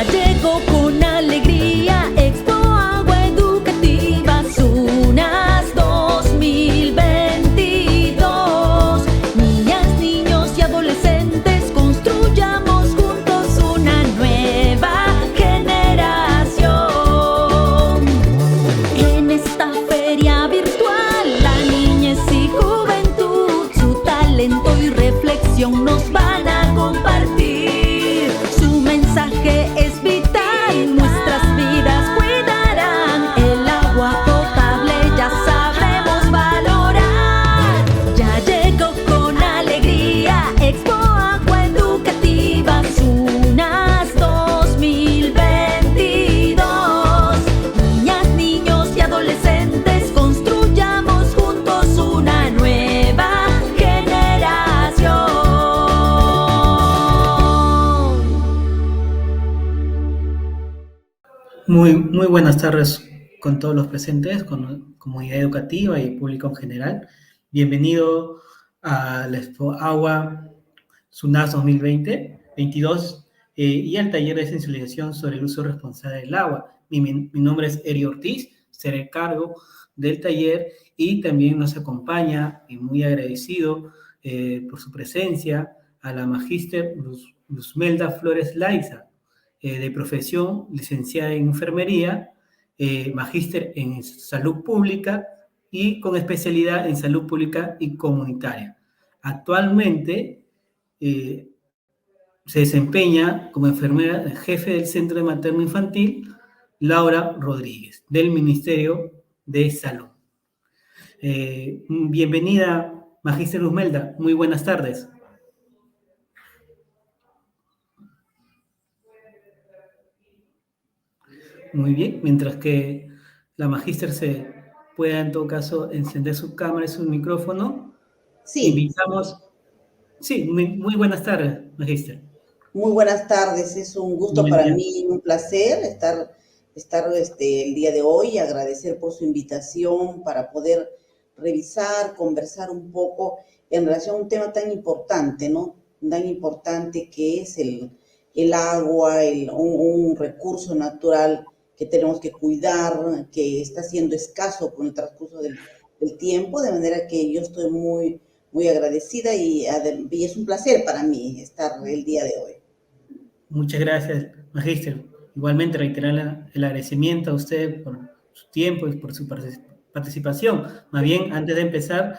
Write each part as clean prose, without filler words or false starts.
Ya llegó con alegría Expo Agua Educativa SUNAS 2022. Niñas, niños y adolescentes, construyamos juntos una nueva generación. En esta feria virtual, la niñez y juventud, su talento y reflexión nos van a compartir. Su mensaje es vital, nuestras vidas cuidarán. El agua potable ya sabremos valorar. Ya llegó con alegría Expo Agua Educativa SUNAS 2022. Niñas, niños y adolescentes, construyamos juntos una nueva generación. Muy buenas tardes con todos los presentes, con comunidad educativa y público en general. Bienvenido a la Expo Agua SUNAS 2022 y al taller de sensibilización sobre el uso responsable del agua. Mi nombre es Eri Ortiz, seré cargo del taller y también nos acompaña, y muy agradecido por su presencia, a la magíster Luzmelda Flores Laiza, de profesión, licenciada en enfermería, magíster en salud pública y con especialidad en salud pública y comunitaria. Actualmente se desempeña como enfermera jefe del Centro de Materno Infantil Laura Rodríguez, del Ministerio de Salud. Bienvenida, magíster Luzmelda, muy buenas tardes. Muy bien, mientras que la magíster se pueda en todo caso encender su cámara y su micrófono, Sí, invitamos... Sí, muy buenas tardes, magíster. muy buenas tardes. Es un gusto Buen para día. mí, un placer estar el día de hoy, agradecer por su invitación para poder revisar, conversar un poco en relación a un tema tan importante, ¿no? Tan importante que es el agua, un recurso natural que tenemos que cuidar, que está siendo escaso con el transcurso del tiempo, de manera que yo estoy muy agradecida y es un placer para mí estar el día de hoy. Muchas gracias, magíster. Igualmente reiterar el agradecimiento a usted por su tiempo y por su participación. Más bien, antes de empezar,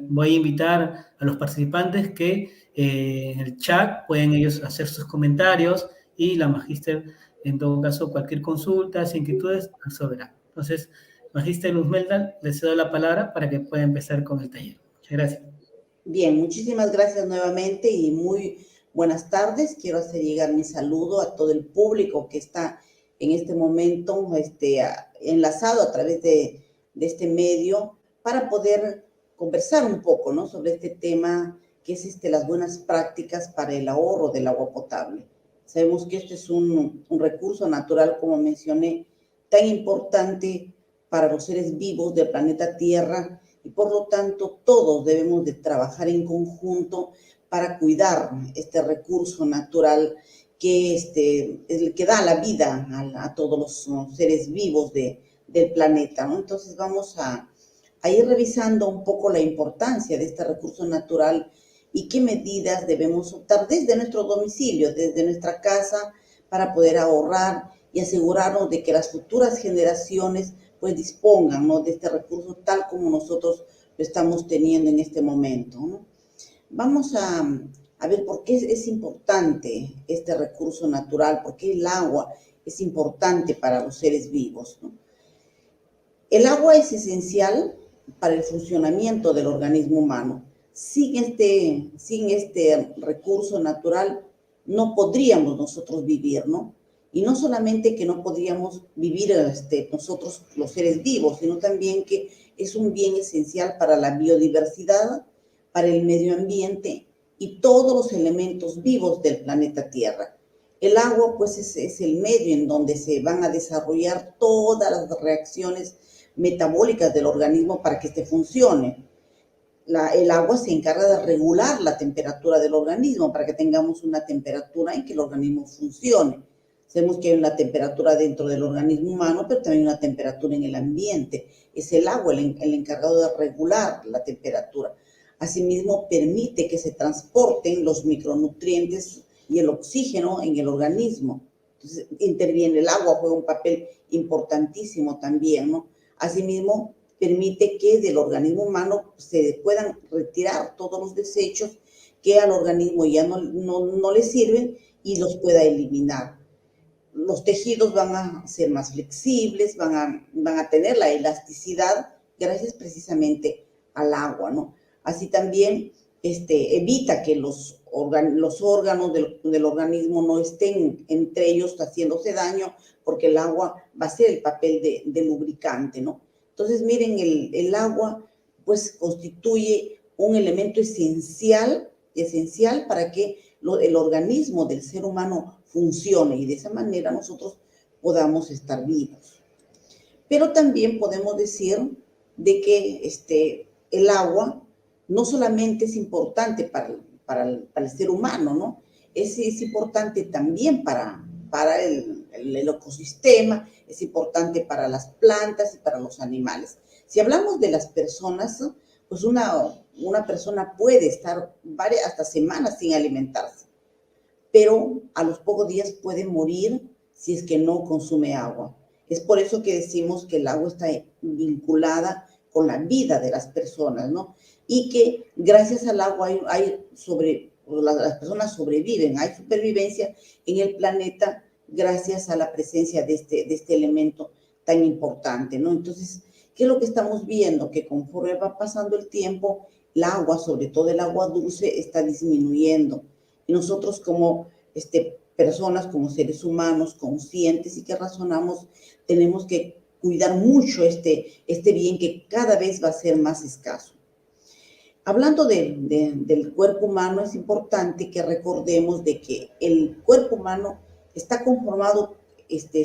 voy a invitar a los participantes que en el chat pueden ellos hacer sus comentarios y la magíster, en todo caso, cualquier consulta, inquietudes, resolverá. Entonces, magíster Luzmelda, le cedo la palabra para que pueda empezar con el taller. Muchas gracias. Bien, muchísimas gracias nuevamente y muy buenas tardes. Quiero hacer llegar mi saludo a todo el público que está en este momento enlazado a través de este medio para poder conversar un poco, ¿no?, sobre este tema que es las buenas prácticas para el ahorro del agua potable. Sabemos que este es un recurso natural, como mencioné, tan importante para los seres vivos del planeta Tierra, y por lo tanto todos debemos de trabajar en conjunto para cuidar este recurso natural que es el que da la vida a todos los seres vivos del planeta, ¿no? Entonces vamos a ir revisando un poco la importancia de este recurso natural y qué medidas debemos optar desde nuestro domicilio, desde nuestra casa, para poder ahorrar y asegurarnos de que las futuras generaciones pues dispongan, ¿no?, de este recurso tal como nosotros lo estamos teniendo en este momento, ¿no? Vamos a ver por qué es importante este recurso natural, por qué el agua es importante para los seres vivos, ¿no? El agua es esencial para el funcionamiento del organismo humano. Sin este recurso natural no podríamos nosotros vivir, ¿no? Y no solamente que no podríamos vivir nosotros los seres vivos, sino también que es un bien esencial para la biodiversidad, para el medio ambiente y todos los elementos vivos del planeta Tierra. El agua, pues, es el medio en donde se van a desarrollar todas las reacciones metabólicas del organismo para que funcione. El agua se encarga de regular la temperatura del organismo para que tengamos una temperatura en que el organismo funcione. Sabemos que hay una temperatura dentro del organismo humano, pero también una temperatura en el ambiente. Es el agua el encargado de regular la temperatura. Asimismo, permite que se transporten los micronutrientes y el oxígeno en el organismo. Entonces, interviene el agua, juega un papel importantísimo también, ¿no? Asimismo, permite que del organismo humano se puedan retirar todos los desechos que al organismo ya no le sirven y los pueda eliminar. Los tejidos van a ser más flexibles, van a tener la elasticidad gracias precisamente al agua, ¿no? Así también evita que los órganos del organismo no estén entre ellos haciéndose daño, porque el agua va a ser el papel de lubricante, ¿no? Entonces, miren, el agua pues constituye un elemento esencial para que el organismo del ser humano funcione y de esa manera nosotros podamos estar vivos. Pero también podemos decir de que el agua no solamente es importante para el ser humano, ¿no? Es importante también para el ecosistema, es importante para las plantas y para los animales. Si hablamos de las personas, pues una persona puede estar hasta semanas sin alimentarse, pero a los pocos días puede morir si es que no consume agua. Es por eso que decimos que el agua está vinculada con la vida de las personas, ¿no? Y que gracias al agua las personas sobreviven, hay supervivencia en el planeta gracias a la presencia de este elemento tan importante, ¿no? Entonces, ¿qué es lo que estamos viendo? Que conforme va pasando el tiempo, el agua, sobre todo el agua dulce, está disminuyendo. Y nosotros como personas, como seres humanos conscientes y que razonamos, tenemos que cuidar mucho este bien que cada vez va a ser más escaso. Hablando del cuerpo humano, es importante que recordemos de que el cuerpo humano está conformado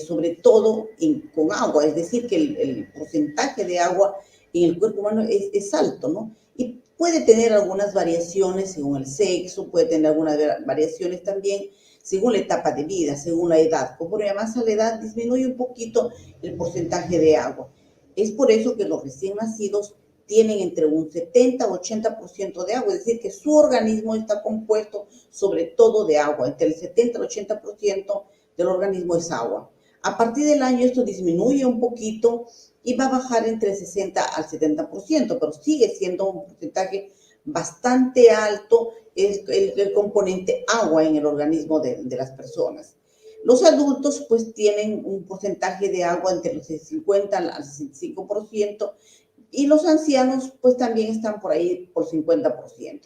sobre todo con agua, es decir, que el porcentaje de agua en el cuerpo humano es alto, ¿no? Y puede tener algunas variaciones según el sexo, puede tener algunas variaciones también según la etapa de vida, según la edad. Conforme avanza la edad, disminuye un poquito el porcentaje de agua. Es por eso que los recién nacidos tienen entre un 70 o 80% de agua, es decir, que su organismo está compuesto sobre todo de agua, entre el 70 y el 80% del organismo es agua. A partir del año esto disminuye un poquito y va a bajar entre el 60 al 70%, pero sigue siendo un porcentaje bastante alto el componente agua en el organismo de las personas. Los adultos pues tienen un porcentaje de agua entre el 50 al 65%, y los ancianos pues también están por ahí por 50%.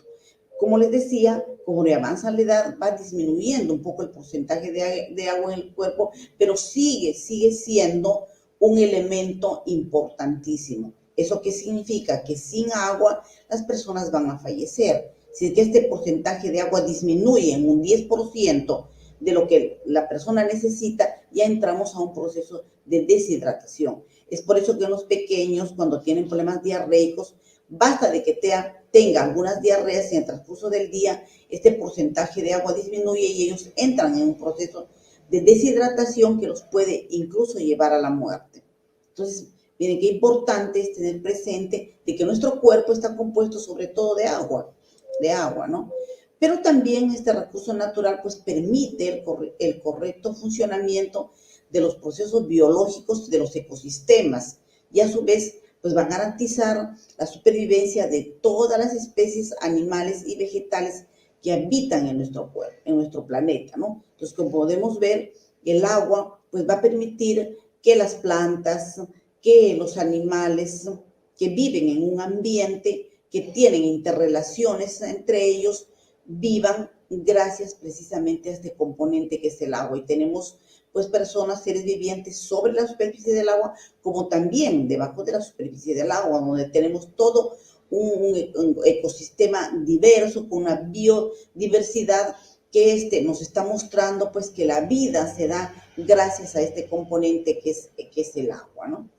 Como les decía, como avanza la edad, va disminuyendo un poco el porcentaje de agua en el cuerpo, pero sigue siendo un elemento importantísimo. ¿Eso qué significa? Que sin agua las personas van a fallecer. Si es que este porcentaje de agua disminuye en un 10% de lo que la persona necesita, ya entramos a un proceso de deshidratación. Es por eso que los pequeños, cuando tienen problemas diarreicos, basta de que tenga algunas diarreas y en el transcurso del día este porcentaje de agua disminuye y ellos entran en un proceso de deshidratación que los puede incluso llevar a la muerte. Entonces, miren qué importante es tener presente de que nuestro cuerpo está compuesto sobre todo de agua, ¿no? Pero también este recurso natural pues permite el correcto funcionamiento de los procesos biológicos de los ecosistemas y a su vez pues va a garantizar la supervivencia de todas las especies animales y vegetales que habitan en nuestro planeta, ¿no? Entonces, como podemos ver, el agua pues va a permitir que las plantas, que los animales que viven en un ambiente, que tienen interrelaciones entre ellos, vivan gracias precisamente a este componente que es el agua. Y tenemos pues personas, seres vivientes sobre la superficie del agua, como también debajo de la superficie del agua, donde tenemos todo un ecosistema diverso, con una biodiversidad que nos está mostrando pues que la vida se da gracias a este componente que es el agua, ¿no?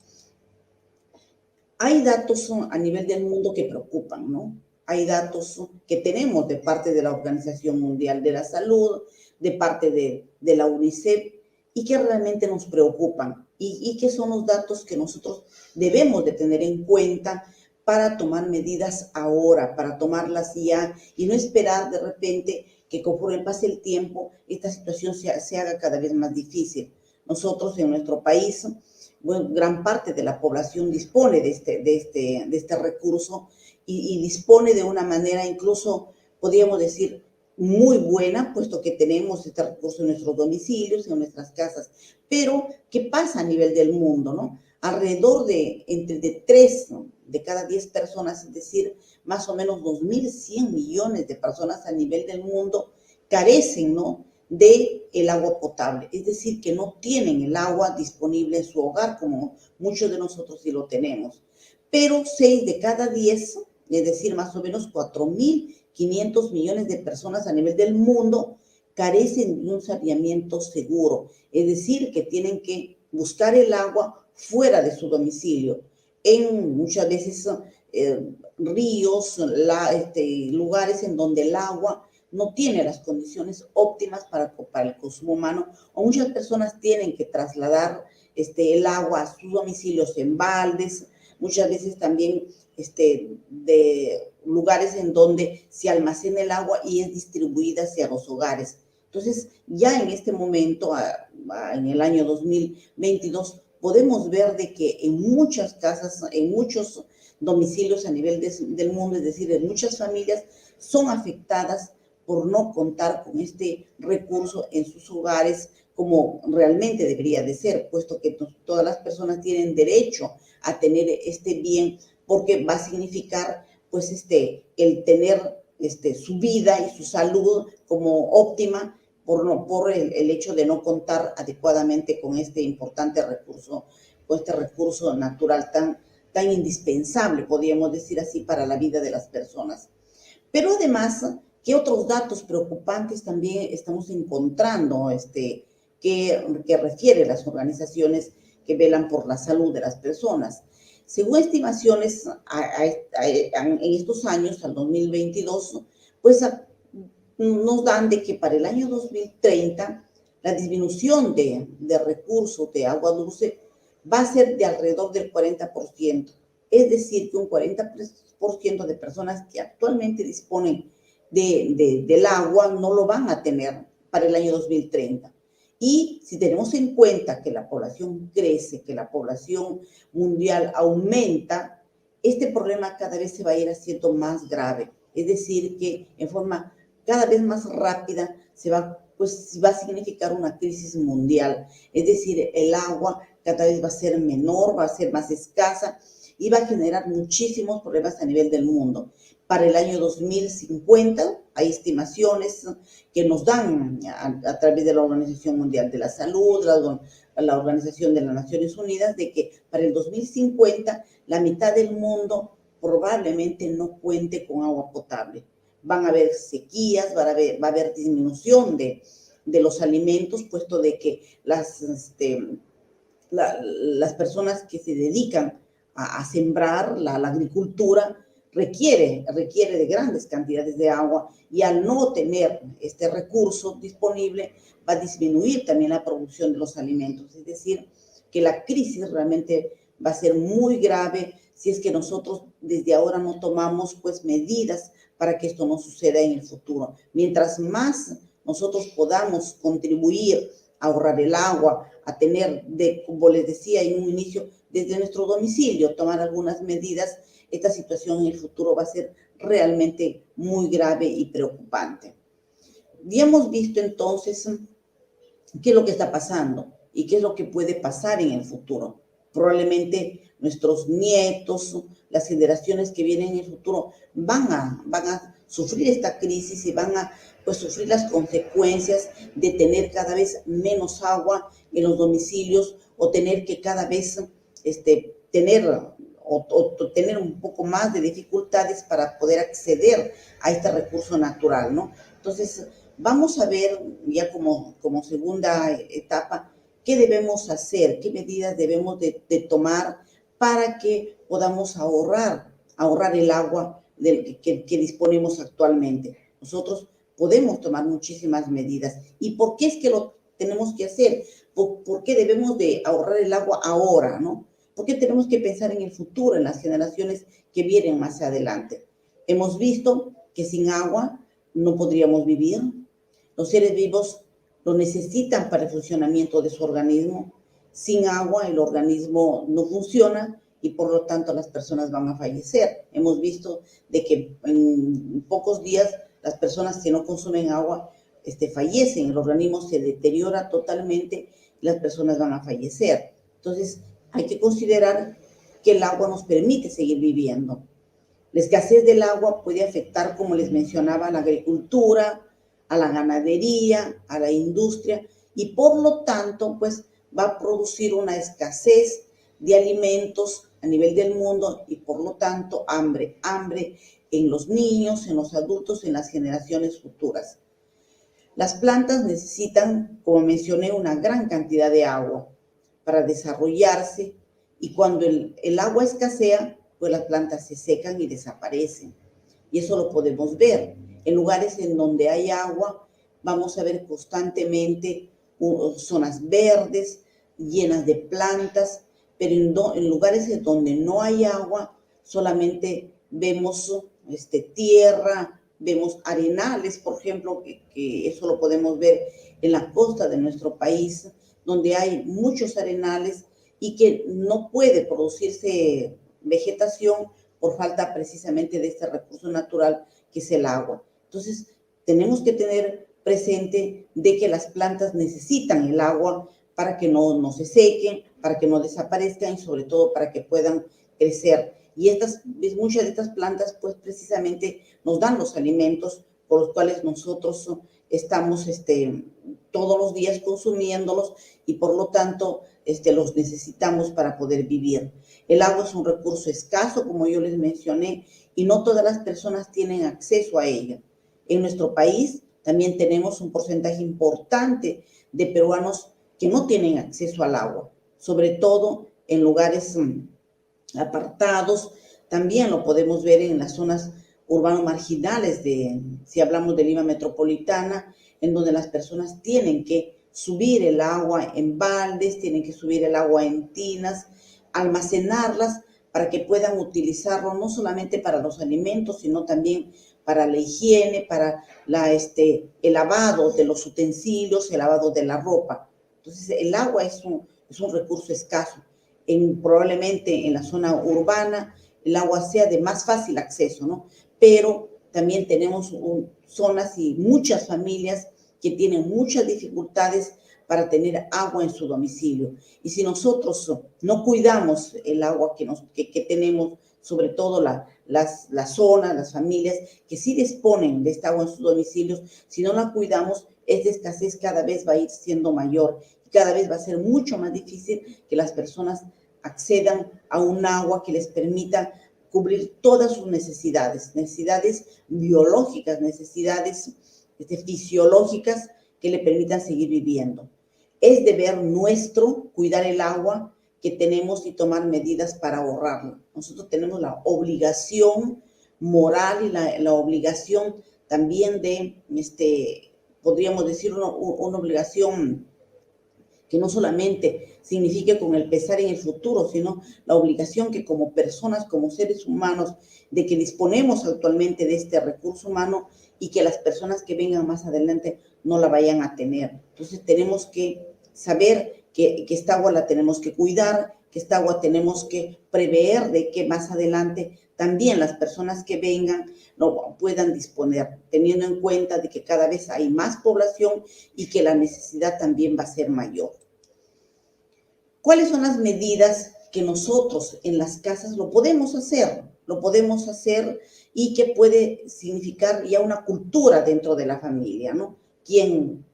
Hay datos a nivel del mundo que preocupan, ¿no? Hay datos que tenemos de parte de la Organización Mundial de la Salud, de parte de la UNICEF, y que realmente nos preocupan y que son los datos que nosotros debemos de tener en cuenta para tomar medidas ahora, para tomarlas ya y no esperar de repente que conforme pase el tiempo esta situación se haga cada vez más difícil. Nosotros en nuestro país, bueno, gran parte de la población dispone de este recurso y dispone de una manera incluso, podríamos decir, muy buena, puesto que tenemos este recurso en nuestros domicilios, en nuestras casas. Pero, ¿qué pasa a nivel del mundo, no? Alrededor de 3 de cada 10 personas, es decir, más o menos 2.100 millones de personas a nivel del mundo carecen, ¿no?, de el agua potable, es decir, que no tienen el agua disponible en su hogar, como muchos de nosotros sí lo tenemos. Pero 6 de cada 10, es decir, más o menos 4.500 millones de personas a nivel del mundo carecen de un saneamiento seguro, es decir, que tienen que buscar el agua fuera de su domicilio, en muchas veces ríos, lugares en donde el agua no tiene las condiciones óptimas para el consumo humano, o muchas personas tienen que trasladar el agua a sus domicilios en baldes, muchas veces también de lugares en donde se almacena el agua y es distribuida hacia los hogares. Entonces, ya en este momento, en el año 2022, podemos ver de que en muchas casas, en muchos domicilios a nivel del mundo, es decir, en muchas familias, son afectadas por no contar con este recurso en sus hogares como realmente debería de ser, puesto que todas las personas tienen derecho a tener este bien, porque va a significar, pues, el tener su vida y su salud como óptima por el hecho de no contar adecuadamente con este importante recurso, con este recurso natural tan indispensable, podríamos decir así, para la vida de las personas. Pero además, ¿qué otros datos preocupantes también estamos encontrando que refieren las organizaciones que velan por la salud de las personas? Según estimaciones en estos años, al 2022, pues nos dan de que para el año 2030 la disminución de recursos de agua dulce va a ser de alrededor del 40%. Es decir, que un 40% de personas que actualmente disponen del agua no lo van a tener para el año 2030. Y si tenemos en cuenta que la población crece, que la población mundial aumenta, este problema cada vez se va a ir haciendo más grave. Es decir, que en forma cada vez más rápida va a significar una crisis mundial. Es decir, el agua cada vez va a ser menor, va a ser más escasa y va a generar muchísimos problemas a nivel del mundo. Para el año 2050 hay estimaciones que nos dan a través de la Organización Mundial de la Salud, la Organización de las Naciones Unidas, de que para el 2050 la mitad del mundo probablemente no cuente con agua potable. Van a haber sequías, va a haber disminución de los alimentos, puesto de que las personas que se dedican a sembrar, la agricultura, requiere de grandes cantidades de agua y al no tener este recurso disponible va a disminuir también la producción de los alimentos. Es decir, que la crisis realmente va a ser muy grave si es que nosotros desde ahora no tomamos pues medidas para que esto no suceda en el futuro. Mientras más nosotros podamos contribuir a ahorrar el agua, a tener, como les decía en un inicio, desde nuestro domicilio, tomar algunas medidas, esta situación en el futuro va a ser realmente muy grave y preocupante. Ya hemos visto entonces qué es lo que está pasando y qué es lo que puede pasar en el futuro. Probablemente nuestros nietos, las generaciones que vienen en el futuro van a sufrir esta crisis y van a sufrir las consecuencias de tener cada vez menos agua en los domicilios o tener que cada vez tener un poco más de dificultades para poder acceder a este recurso natural, ¿no? Entonces, vamos a ver ya como segunda etapa qué debemos hacer, qué medidas debemos de tomar para que podamos ahorrar el agua que disponemos actualmente. Nosotros podemos tomar muchísimas medidas. ¿Y por qué es que tenemos que hacer? ¿Por qué debemos de ahorrar el agua ahora, no? ¿Por qué tenemos que pensar en el futuro, en las generaciones que vienen más adelante? Hemos visto que sin agua no podríamos vivir. Los seres vivos lo necesitan para el funcionamiento de su organismo. Sin agua el organismo no funciona y por lo tanto las personas van a fallecer. Hemos visto de que en pocos días las personas que no consumen agua fallecen, el organismo se deteriora totalmente y las personas van a fallecer. Entonces hay que considerar que el agua nos permite seguir viviendo. La escasez del agua puede afectar, como les mencionaba, a la agricultura, a la ganadería, a la industria, y por lo tanto, pues va a producir una escasez de alimentos a nivel del mundo y por lo tanto hambre en los niños, en los adultos, en las generaciones futuras. Las plantas necesitan, como mencioné, una gran cantidad de agua para desarrollarse y cuando el agua escasea, pues las plantas se secan y desaparecen. Y eso lo podemos ver. En lugares en donde hay agua, vamos a ver constantemente zonas verdes, llenas de plantas, pero en lugares en donde no hay agua, solamente vemos tierra, vemos arenales, por ejemplo, que eso lo podemos ver en la costa de nuestro país, donde hay muchos arenales y que no puede producirse vegetación por falta precisamente de este recurso natural que es el agua. Entonces, tenemos que tener presente de que las plantas necesitan el agua para que no se sequen, para que no desaparezcan y sobre todo para que puedan crecer. Y muchas de estas plantas, pues precisamente nos dan los alimentos por los cuales nosotros estamos todos los días consumiéndolos y por lo tanto los necesitamos para poder vivir. El agua es un recurso escaso, como yo les mencioné, y no todas las personas tienen acceso a ella. En nuestro país también tenemos un porcentaje importante de peruanos que no tienen acceso al agua, sobre todo en lugares apartados. También lo podemos ver en las zonas urbanas marginales si hablamos de Lima metropolitana, en donde las personas tienen que subir el agua en baldes, tienen que subir el agua en tinas, almacenarlas para que puedan utilizarlo no solamente para los alimentos, sino también para la higiene, para el lavado de los utensilios, el lavado de la ropa. Entonces, el agua es un recurso escaso. Probablemente en la zona urbana el agua sea de más fácil acceso, ¿no? Pero también tenemos zonas y muchas familias que tienen muchas dificultades para tener agua en su domicilio. Y si nosotros no cuidamos el agua que tenemos, sobre todo las zonas, las familias que sí disponen de esta agua en sus domicilios, si no la cuidamos, esta escasez cada vez va a ir siendo mayor y cada vez va a ser mucho más difícil que las personas accedan a un agua que les permita cubrir todas sus necesidades biológicas, necesidades fisiológicas que le permitan seguir viviendo. Es deber nuestro cuidar el agua que tenemos y tomar medidas para ahorrarla. Nosotros tenemos la obligación moral y la obligación también de, podríamos decir, una obligación que no solamente signifique con el pesar en el futuro, sino la obligación que como personas, como seres humanos, de que disponemos actualmente de este recurso humano y que las personas que vengan más adelante no la vayan a tener. Entonces tenemos que saber que esta agua la tenemos que cuidar, que esta agua tenemos que prever de que más adelante también las personas que vengan no puedan disponer, teniendo en cuenta de que cada vez hay más población y que la necesidad también va a ser mayor. ¿Cuáles son las medidas que nosotros en las casas lo podemos hacer? Lo podemos hacer y que puede significar ya una cultura dentro de la familia, ¿no? Quien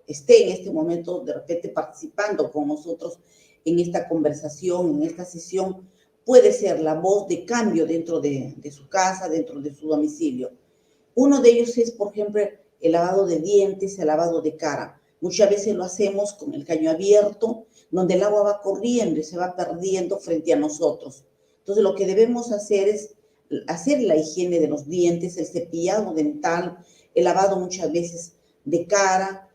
esté en este momento de repente participando con nosotros en esta conversación, en esta sesión, puede ser la voz de cambio dentro de su casa, dentro de su domicilio. Uno de ellos es, por ejemplo, el lavado de dientes, el lavado de cara. Muchas veces lo hacemos con el caño abierto, donde el agua va corriendo y se va perdiendo frente a nosotros. Entonces, lo que debemos hacer es hacer la higiene de los dientes, el cepillado dental, el lavado muchas veces de cara,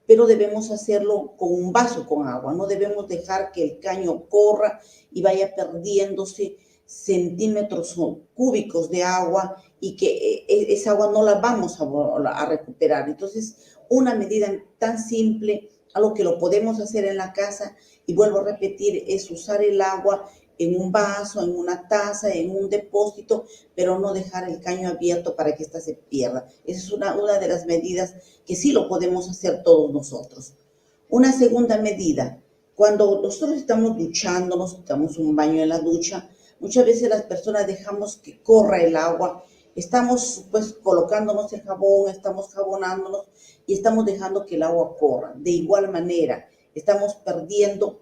pero debemos hacerlo con un vaso con agua. No debemos dejar que el caño corra y vaya perdiéndose centímetros cúbicos de agua y que esa agua no la vamos a recuperar. Entonces, una medida tan simple, algo que lo podemos hacer en la casa, y vuelvo a repetir, es usar el agua en un vaso, en una taza, en un depósito, pero no dejar el caño abierto para que ésta se pierda. Esa es una de las medidas que sí lo podemos hacer todos nosotros. Una segunda medida, cuando nosotros estamos duchándonos, damos un baño en la ducha, muchas veces las personas dejamos que corra el agua, estamos pues colocándonos el jabón, estamos jabonándonos y estamos dejando que el agua corra. De igual manera, estamos perdiendo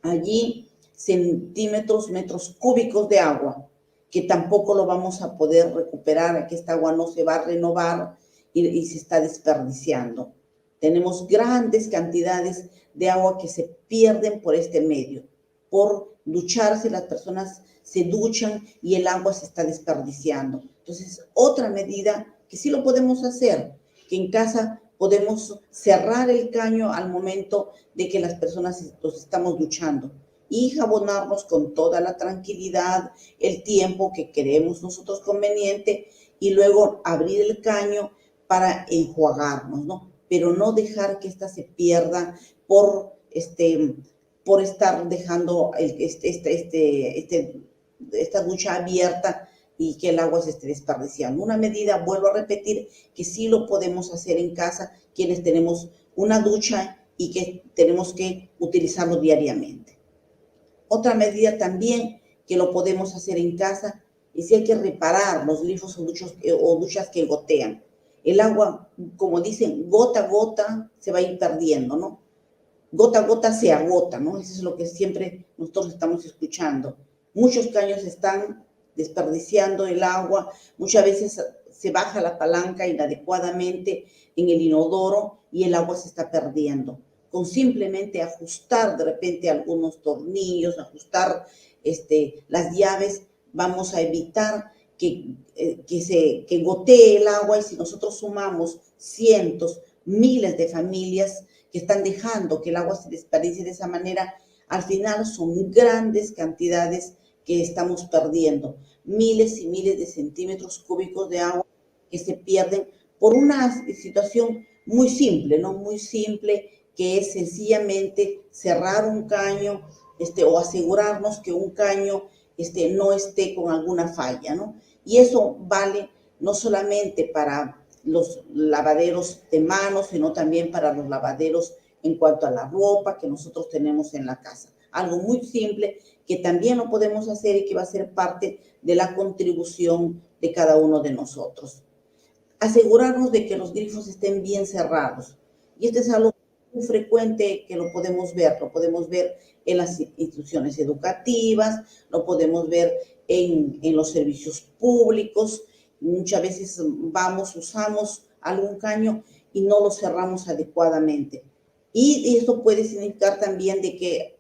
allí centímetros, metros cúbicos de agua, que tampoco lo vamos a poder recuperar, que esta agua no se va a renovar y se está desperdiciando. Tenemos grandes cantidades de agua que se pierden por este medio. Por ducharse, las personas se duchan y el agua se está desperdiciando. Entonces, otra medida que sí lo podemos hacer, que en casa podemos cerrar el caño al momento de que las personas nos estamos duchando y jabonarnos con toda la tranquilidad, el tiempo que queremos nosotros conveniente, y luego abrir el caño para enjuagarnos, ¿no? Pero no dejar que ésta se pierda por estar dejando esta ducha abierta y que el agua se esté desperdiciando. Una medida, vuelvo a repetir, que sí lo podemos hacer en casa, quienes tenemos una ducha y que tenemos que utilizarlo diariamente. Otra medida también que lo podemos hacer en casa es si hay que reparar los grifos o duchas que gotean. El agua, como dicen, gota a gota se va a ir perdiendo, ¿no? Gota a gota se agota, ¿no? Eso es lo que siempre nosotros estamos escuchando. Muchos caños están desperdiciando el agua, muchas veces se baja la palanca inadecuadamente en el inodoro y el agua se está perdiendo. Con simplemente ajustar de repente algunos tornillos, ajustar las llaves, vamos a evitar que gotee el agua, y si nosotros sumamos cientos, miles de familias que están dejando que el agua se desperdicie de esa manera, al final son grandes cantidades que estamos perdiendo, miles y miles de centímetros cúbicos de agua que se pierden por una situación muy simple, ¿no? Muy simple, que es sencillamente cerrar un caño o asegurarnos que un caño no esté con alguna falla, ¿no? Y eso vale no solamente para los lavaderos de manos, sino también para los lavaderos en cuanto a la ropa que nosotros tenemos en la casa. Algo muy simple que también lo podemos hacer y que va a ser parte de la contribución de cada uno de nosotros. Asegurarnos de que los grifos estén bien cerrados. Y este es algo muy frecuente que lo podemos ver en las instituciones educativas, lo podemos ver en los servicios públicos. Muchas veces usamos algún caño y no lo cerramos adecuadamente. Y esto puede significar también de que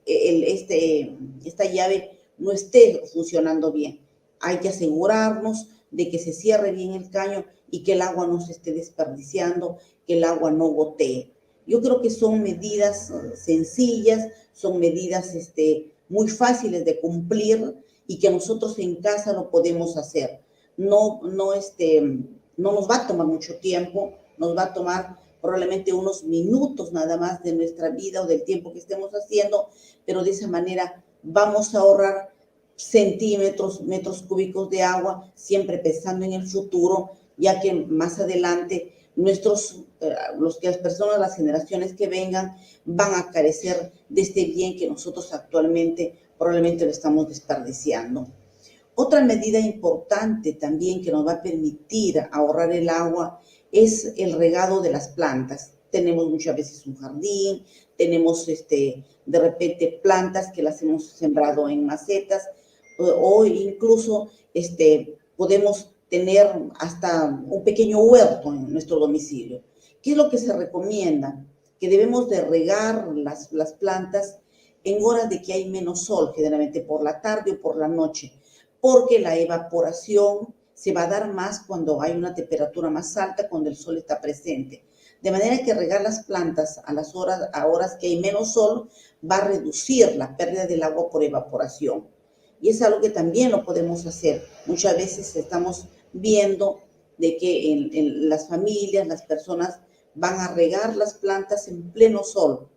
esta llave no esté funcionando bien. Hay que asegurarnos de que se cierre bien el caño y que el agua no se esté desperdiciando, que el agua no gotee. Yo creo que son medidas sencillas, son medidas muy fáciles de cumplir y que nosotros en casa lo podemos hacer. No nos va a tomar mucho tiempo, nos va a tomar probablemente unos minutos nada más de nuestra vida o del tiempo que estemos haciendo, pero de esa manera vamos a ahorrar centímetros, metros cúbicos de agua, siempre pensando en el futuro, ya que más adelante las personas, las generaciones que vengan, van a carecer de este bien que nosotros actualmente probablemente lo estamos desperdiciando. Otra medida importante también que nos va a permitir ahorrar el agua es el regado de las plantas. Tenemos muchas veces un jardín, tenemos de repente plantas que las hemos sembrado en macetas, o incluso podemos tener hasta un pequeño huerto en nuestro domicilio. ¿Qué es lo que se recomienda? Que debemos de regar las plantas en horas de que hay menos sol, generalmente por la tarde o por la noche, porque la evaporación se va a dar más cuando hay una temperatura más alta, cuando el sol está presente. De manera que regar las plantas a horas que hay menos sol va a reducir la pérdida del agua por evaporación. Y es algo que también lo podemos hacer. Muchas veces estamos viendo de que en las familias, las personas van a regar las plantas en pleno sol,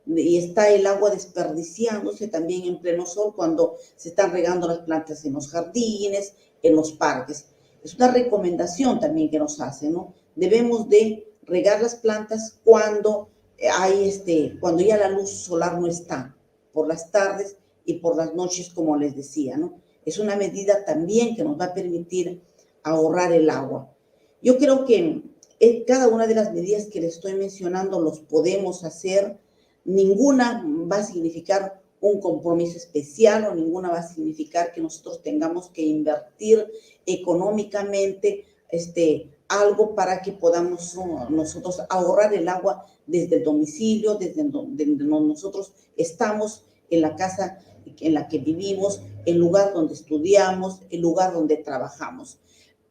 y está el agua desperdiciándose también en pleno sol cuando se están regando las plantas en los jardines, en los parques. Es una recomendación también que nos hacen, ¿no? Debemos de regar las plantas cuando cuando ya la luz solar no está, por las tardes y por las noches, como les decía, ¿no? Es una medida también que nos va a permitir ahorrar el agua. Yo creo que cada una de las medidas que les estoy mencionando los podemos hacer. Ninguna va a significar un compromiso especial o ninguna va a significar que nosotros tengamos que invertir económicamente algo para que podamos nosotros ahorrar el agua desde el domicilio, desde donde nosotros estamos, en la casa en la que vivimos, el lugar donde estudiamos, el lugar donde trabajamos.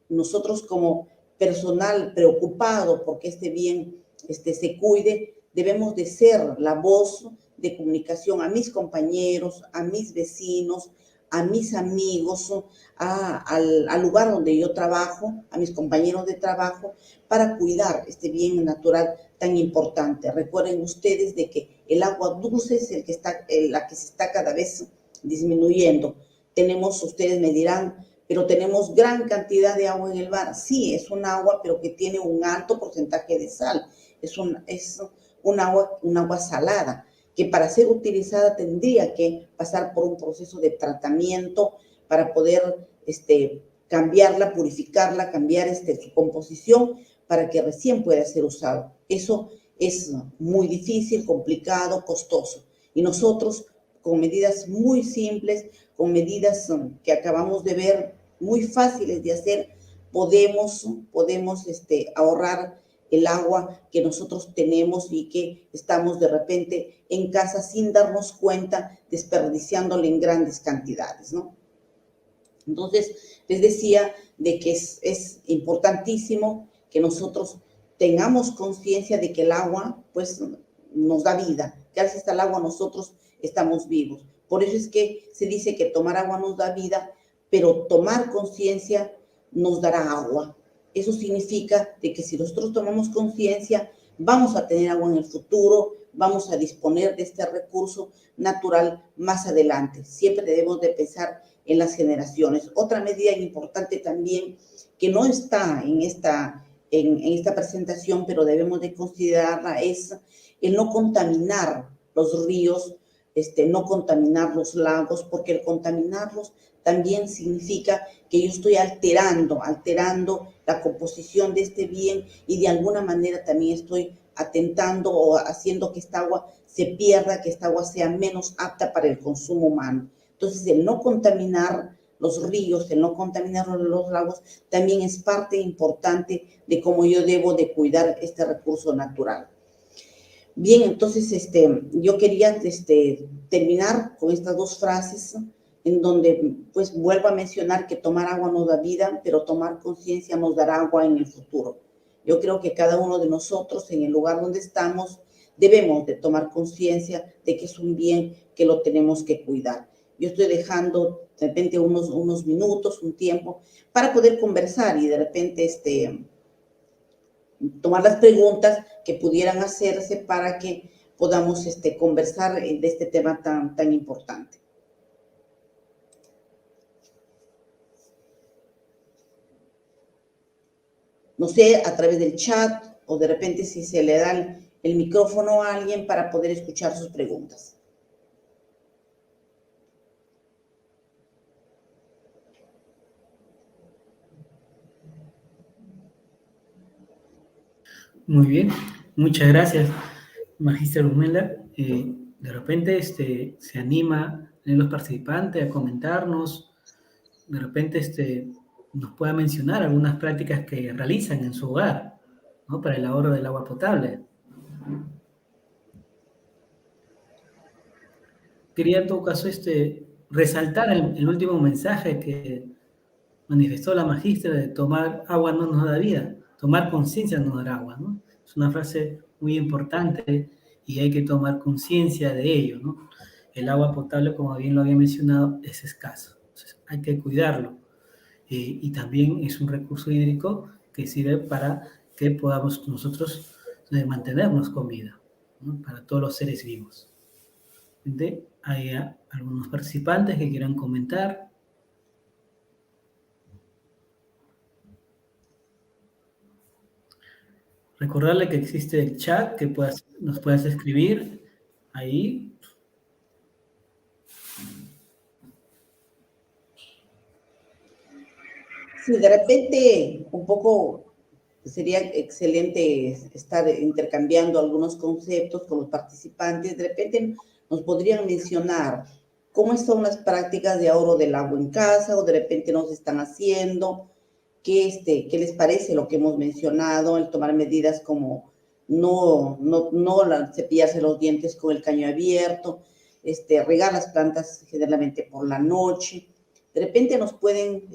Nosotros como personal preocupado porque este bien se cuide, debemos de ser la voz de comunicación a mis compañeros, a mis vecinos, a mis amigos, al lugar donde yo trabajo, a mis compañeros de trabajo, para cuidar este bien natural tan importante. Recuerden ustedes de que el agua dulce es la que se está cada vez disminuyendo. Ustedes me dirán, pero tenemos gran cantidad de agua en el mar. Sí, es un agua, pero que tiene un alto porcentaje de sal. Es un agua salada, que para ser utilizada tendría que pasar por un proceso de tratamiento para poder cambiarla, purificarla, cambiar su composición para que recién pueda ser usado. Eso es muy difícil, complicado, costoso. Y nosotros, con medidas muy simples, con medidas que acabamos de ver, muy fáciles de hacer, podemos ahorrar el agua que nosotros tenemos y que estamos de repente en casa sin darnos cuenta, desperdiciándole en grandes cantidades, ¿no? Entonces, les decía de que es importantísimo que nosotros tengamos conciencia de que el agua, pues, nos da vida. Gracias al agua nosotros estamos vivos. Por eso es que se dice que tomar agua nos da vida, pero tomar conciencia nos dará agua. Eso significa de que si nosotros tomamos conciencia, vamos a tener agua en el futuro, vamos a disponer de este recurso natural más adelante. Siempre debemos de pensar en las generaciones. Otra medida importante también, que no está en esta presentación, pero debemos de considerarla, es el no contaminar los ríos, no contaminar los lagos, porque el contaminarlos también significa que yo estoy alterando la composición de este bien y de alguna manera también estoy atentando o haciendo que esta agua se pierda, que esta agua sea menos apta para el consumo humano. Entonces, el no contaminar los ríos, el no contaminar los lagos, también es parte importante de cómo yo debo de cuidar este recurso natural. Bien, entonces yo quería terminar con estas dos frases en donde pues vuelvo a mencionar que tomar agua nos da vida, pero tomar conciencia nos dará agua en el futuro. Yo creo que cada uno de nosotros en el lugar donde estamos debemos de tomar conciencia de que es un bien que lo tenemos que cuidar. Yo estoy dejando de repente unos minutos, un tiempo para poder conversar y de repente tomar las preguntas que pudieran hacerse para que podamos conversar de este tema tan importante. No sé, a través del chat o de repente si se le da el micrófono a alguien para poder escuchar sus preguntas. Muy bien, muchas gracias, Magíster Urmela. De repente se anima los participantes a comentarnos, de repente nos pueda mencionar algunas prácticas que realizan en su hogar, ¿no? Para el ahorro del agua potable. Quería en todo caso resaltar el último mensaje que manifestó la magíster de tomar agua no nos da vida. tomar conciencia de no dar agua, ¿no? Es una frase muy importante y hay que tomar conciencia de ello, ¿no? El agua potable, como bien lo había mencionado, es escaso. Entonces, hay que cuidarlo. Y también es un recurso hídrico que sirve para que podamos nosotros mantenernos con vida, ¿no? Para todos los seres vivos. Hay algunos participantes que quieran comentar. Recordarle que existe el chat, que nos puedas escribir ahí. Sí, de repente un poco sería excelente estar intercambiando algunos conceptos con los participantes. De repente nos podrían mencionar cómo son las prácticas de ahorro del agua en casa o de repente nos están haciendo, qué les parece lo que hemos mencionado, el tomar medidas como no cepillarse los dientes con el caño abierto, regar las plantas generalmente por la noche. De repente nos pueden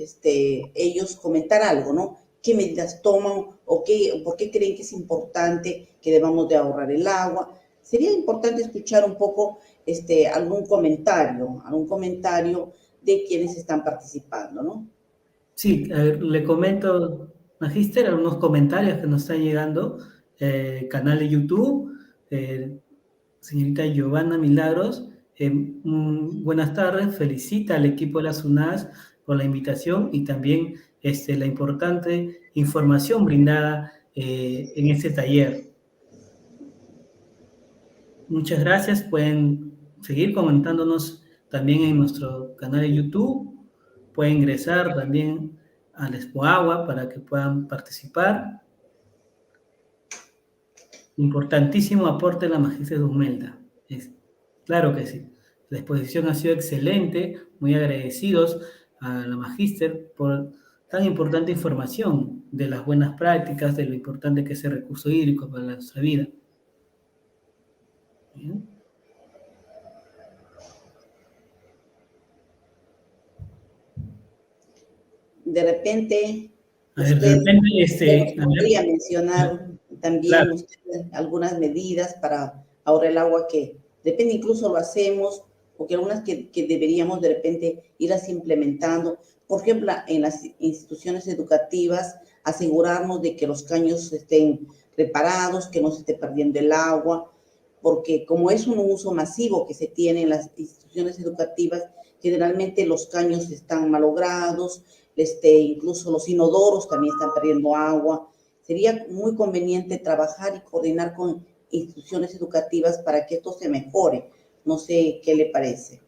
ellos comentar algo, ¿no? ¿Qué medidas toman o por qué creen que es importante que debamos de ahorrar el agua? Sería importante escuchar un poco algún comentario de quienes están participando, ¿no? Sí, le comento, Magíster, algunos comentarios que nos están llegando. Canal de YouTube, señorita Giovanna Milagros, buenas tardes, felicita al equipo de la SUNAS por la invitación y también la importante información brindada en este taller. Muchas gracias, pueden seguir comentándonos también en nuestro canal de YouTube, pueden ingresar también al Expo Agua para que puedan participar. Importantísimo aporte de la Magíster Humelda. Claro que sí. La exposición ha sido excelente, muy agradecidos a la Magíster por tan importante información de las buenas prácticas, de lo importante que es el recurso hídrico para nuestra vida. Bien. De repente, podría mencionar también claro. Algunas medidas para ahorrar el agua que depende, incluso lo hacemos, porque algunas que deberíamos de repente irlas implementando. Por ejemplo, en las instituciones educativas, asegurarnos de que los caños estén reparados, que no se esté perdiendo el agua, porque como es un uso masivo que se tiene en las instituciones educativas, generalmente los caños están malogrados, incluso los inodoros también están perdiendo agua. Sería muy conveniente trabajar y coordinar con instituciones educativas para que esto se mejore. No sé qué le parece.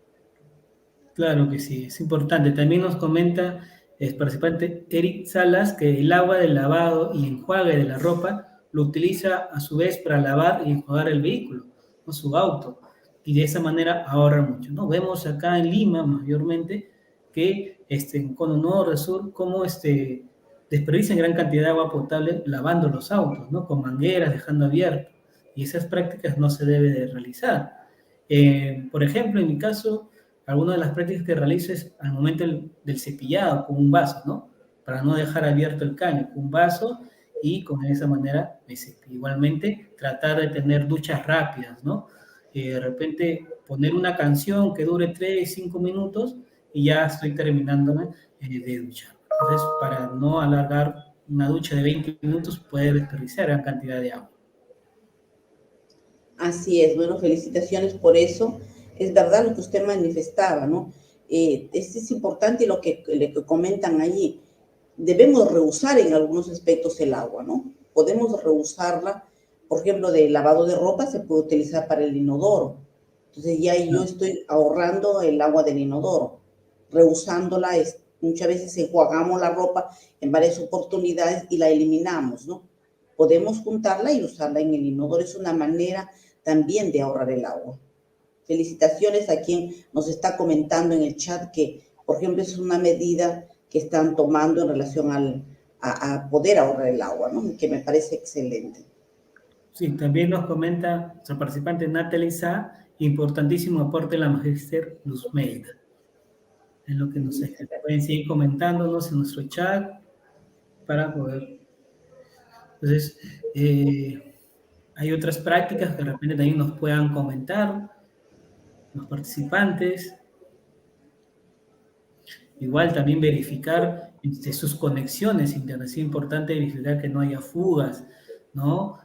Claro que sí, es importante. También nos comenta el participante Eric Salas que el agua del lavado y enjuague de la ropa lo utiliza a su vez para lavar y enjuagar el vehículo, ¿no? Su auto, y de esa manera ahorra mucho, ¿no? Vemos acá en Lima mayormente que en Cono Norte, Sur, cómo desperdician gran cantidad de agua potable lavando los autos, ¿no? Con mangueras, dejando abierto, y esas prácticas no se debe de realizar. Por ejemplo, en mi caso, alguna de las prácticas que realizo es al momento del cepillado con un vaso, ¿no? Para no dejar abierto el caño, con un vaso y con esa manera, igualmente, tratar de tener duchas rápidas, ¿no? De repente poner una canción que dure 3, 5 minutos y ya estoy terminándome de duchar. Entonces, para no alargar una ducha de 20 minutos, puede desperdiciar gran cantidad de agua. Así es, bueno, felicitaciones por eso. Es verdad lo que usted manifestaba, ¿no? Es importante lo que comentan allí. Debemos reusar en algunos aspectos el agua, ¿no? Podemos reusarla, por ejemplo, de lavado de ropa se puede utilizar para el inodoro. Entonces ya yo estoy ahorrando el agua del inodoro, reusándola. Muchas veces enjuagamos la ropa en varias oportunidades y la eliminamos, ¿no? Podemos juntarla y usarla en el inodoro. Es una manera también de ahorrar el agua. Felicitaciones a quien nos está comentando en el chat que, por ejemplo, es una medida que están tomando en relación a poder ahorrar el agua, ¿no? Que me parece excelente. Sí, también nos comenta nuestro participante Natalie Sá, importantísimo aporte de la Magíster Luzmelda. Es lo que nos pueden seguir comentándonos en nuestro chat para poder Entonces, hay otras prácticas que de repente también nos puedan comentar los participantes. Igual también verificar sus conexiones internas. Es importante verificar que no haya fugas, ¿no?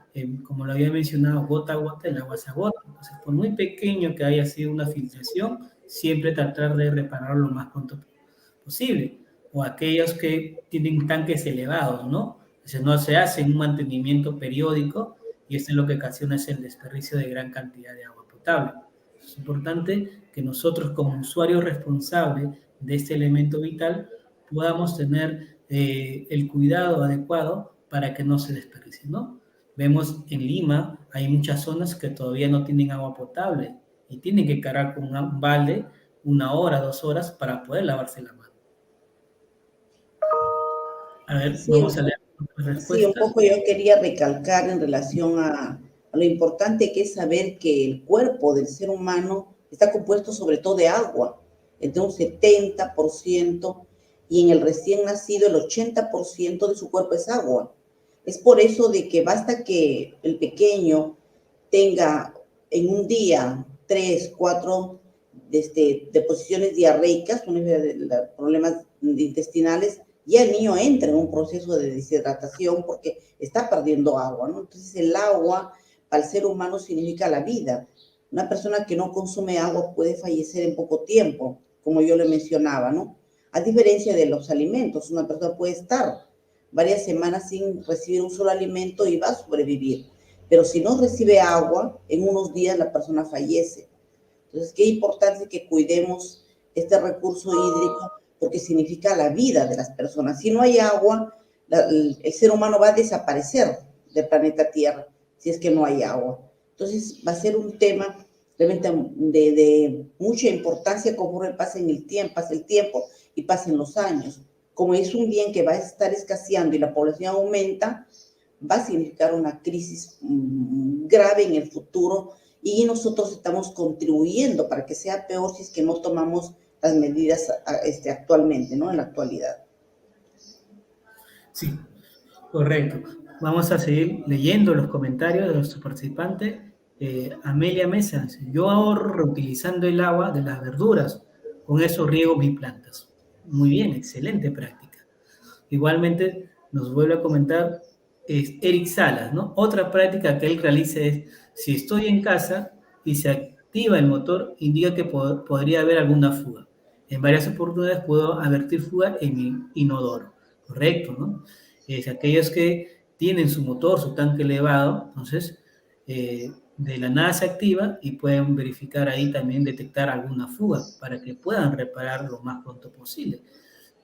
Como lo había mencionado, gota a gota, el agua se agota. Entonces, por muy pequeño que haya sido una filtración, siempre tratar de repararlo lo más pronto posible. O aquellos que tienen tanques elevados, ¿no? Entonces, no se hace un mantenimiento periódico y esto es lo que ocasiona es el desperdicio de gran cantidad de agua potable. Es importante que nosotros como usuarios responsables de este elemento vital podamos tener el cuidado adecuado para que no se desperdicie, ¿no? Vemos en Lima, hay muchas zonas que todavía no tienen agua potable y tienen que cargar con un balde 1 hora, 2 horas para poder lavarse la mano. A ver, Sí, vamos a leer las sí, un respuestas. poco yo quería recalcar en relación a lo importante que es saber que el cuerpo del ser humano está compuesto sobre todo de agua, entre un 70%, y en el recién nacido el 80% de su cuerpo es agua. Es por eso de que basta que el pequeño tenga en un día 3, 4 deposiciones diarreicas, problemas intestinales, ya el niño entra en un proceso de deshidratación porque está perdiendo agua, ¿no? Entonces el agua para el ser humano significa la vida. Una persona que no consume agua puede fallecer en poco tiempo, como yo le mencionaba, ¿no? A diferencia de los alimentos, una persona puede estar varias semanas sin recibir un solo alimento y va a sobrevivir. Pero si no recibe agua, en unos días la persona fallece. Entonces, qué importante que cuidemos este recurso hídrico porque significa la vida de las personas. Si no hay agua, el ser humano va a desaparecer del planeta Tierra si es que no hay agua. Entonces, va a ser un tema realmente de mucha importancia conforme pase el tiempo y pasen los años. Como es un bien que va a estar escaseando y la población aumenta, va a significar una crisis grave en el futuro y nosotros estamos contribuyendo para que sea peor si es que no tomamos las medidas actualmente, ¿no? En la actualidad. Sí, correcto. Vamos a seguir leyendo los comentarios de nuestros participantes. Amelia Mesa, yo ahorro reutilizando el agua de las verduras, con eso riego mis plantas. Muy bien, excelente práctica. Igualmente nos vuelve a comentar Eric Salas, ¿no? Otra práctica que él realiza es, si estoy en casa y se activa el motor, indica que podría haber alguna fuga. En varias oportunidades puedo advertir fuga en mi inodoro, ¿correcto? ¿No? Aquellos que tienen su motor, su tanque elevado, entonces de la nada se activa y pueden verificar ahí también, detectar alguna fuga para que puedan reparar lo más pronto posible.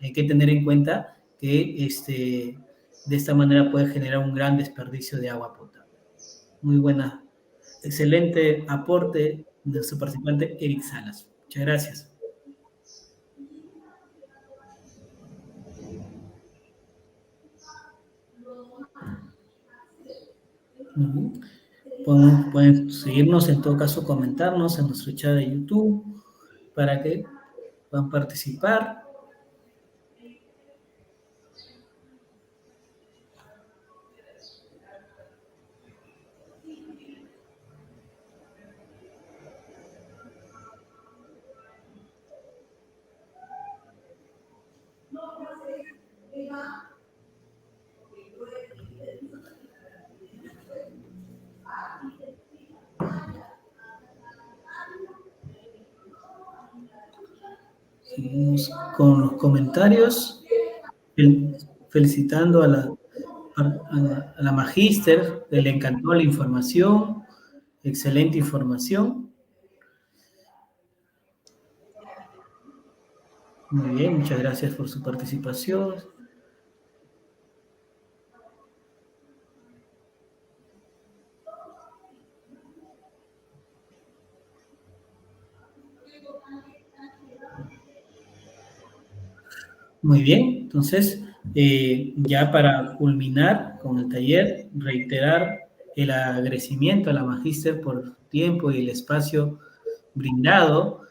Hay que tener en cuenta que de esta manera puede generar un gran desperdicio de agua potable. Muy buena, excelente aporte de nuestro participante Eric Salas. Muchas gracias. Pueden seguirnos, en todo caso comentarnos en nuestro chat de YouTube para que puedan participar. Seguimos con los comentarios, felicitando a la magíster, le encantó la información, excelente información. Muy bien, muchas gracias por su participación. Muy bien, entonces, ya para culminar con el taller, reiterar el agradecimiento a la magíster por el tiempo y el espacio brindado.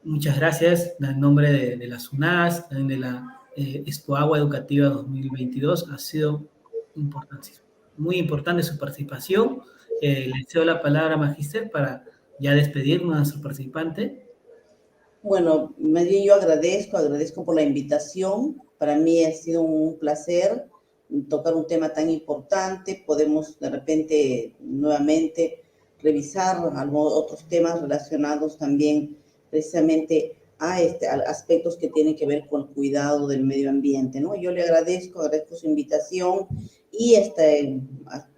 Muchas gracias en nombre de la SUNAS, también de la Expo Agua Educativa 2022. Ha sido importantísimo. Muy importante su participación. Le cedo la palabra, Magíster, para ya despedirnos a nuestro participante. Bueno, más bien yo agradezco por la invitación. Para mí ha sido un placer tocar un tema tan importante. Podemos de repente nuevamente revisar algunos otros temas relacionados también precisamente a aspectos que tienen que ver con el cuidado del medio ambiente, ¿no? Yo le agradezco su invitación y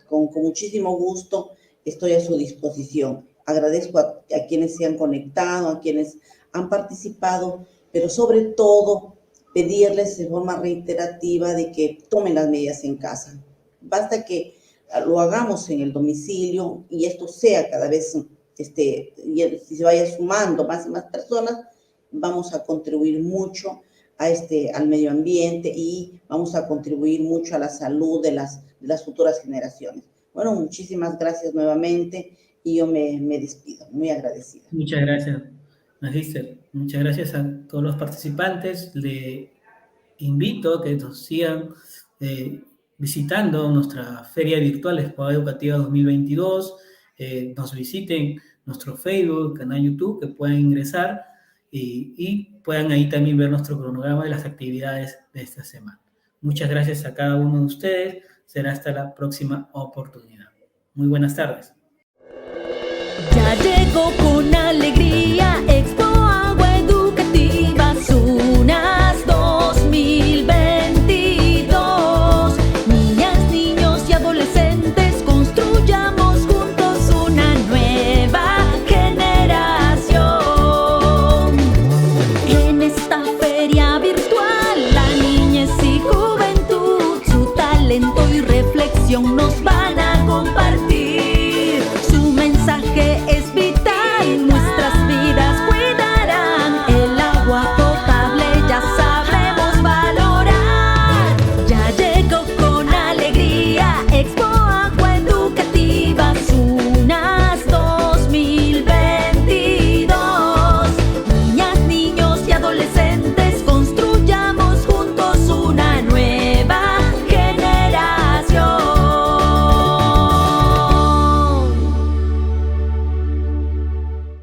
con muchísimo gusto estoy a su disposición. Agradezco a quienes se han conectado, a quienes han participado, pero sobre todo pedirles de forma reiterativa de que tomen las medidas en casa. Basta que lo hagamos en el domicilio y esto sea cada vez, y si se vaya sumando más y más personas, vamos a contribuir mucho al medio ambiente y vamos a contribuir mucho a la salud de las futuras generaciones. Bueno, muchísimas gracias nuevamente y yo me despido, muy agradecida. Muchas gracias, Magíster. Muchas gracias a todos los participantes. Le invito a que nos sigan visitando nuestra feria virtual Expo Educativa 2022. Nos visiten nuestro Facebook, canal YouTube, que puedan ingresar y puedan ahí también ver nuestro cronograma de las actividades de esta semana. Muchas gracias a cada uno de ustedes. Será hasta la próxima oportunidad. Muy buenas tardes. Ya llegó con alegría Expo